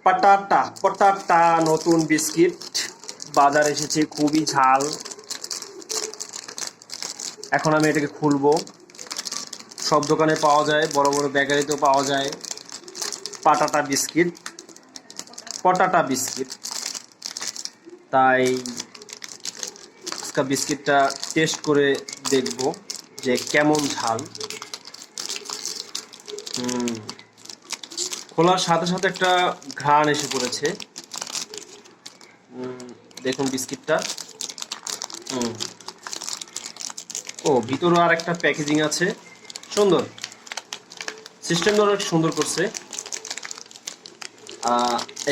পটাটা পটাটা নতুন বিস্কিট বাজারে এসেছে, খুবই ঝাল। এখন আমি এটাকে খুলবো। সব দোকানে পাওয়া যায়, বড় বড় বেকারিতেও পাওয়া যায় পটাটা বিস্কিট, পটাটা বিস্কিট। তাই বিস্কিটটা টেস্ট করে দেখব যে কেমন ঝাল। খোলার সাথে সাথে একটা ঘ্রাণ এসে পড়েছে। দেখুন বিস্কিটটা। ও, ভিতরে আর একটা প্যাকেজিং আছে, সুন্দর। সিস্টেমটা অনেক সুন্দর করছে।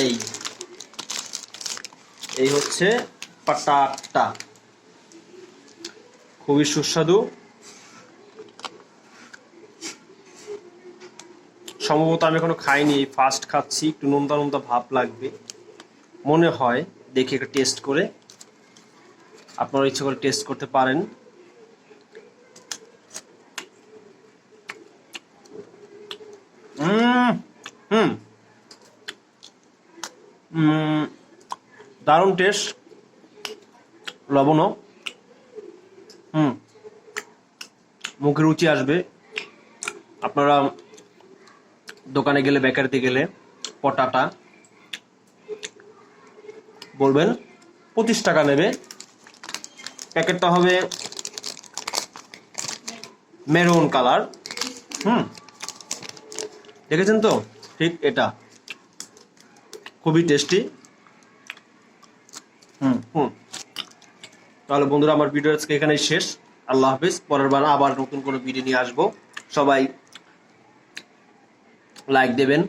এই এই হচ্ছে পটাটা, খুবই সুস্বাদু। সম্ভবত আমি এখনো খাইনি, ফার্স্ট খাচ্ছি, একটু নোনতা নোনতা ভাব লাগবে মনে হয়। দেখি একটা টেস্ট করে, আপনারা ইচ্ছা করে টেস্ট করতে পারেন। দারুণ টেস্ট, লবণও। মুখে রুচি আসবে। আপনারা দোকানে গেলে, বেকারিতে গেলে পটাটা বলবেন, 25 টাকা নেবে। প্যাকেটটা হবে মেরুন কালার। দেখেছেন তো, ঠিক এটা খুবই টেস্টি। তাহলে বন্ধুরা, আমার ভিডিও আজকে এখানেই শেষ। আল্লাহ হাফিজ। পরের বার আবার নতুন কোনো ভিডিও নিয়ে আসবো। সবাই লাইক দেবেন।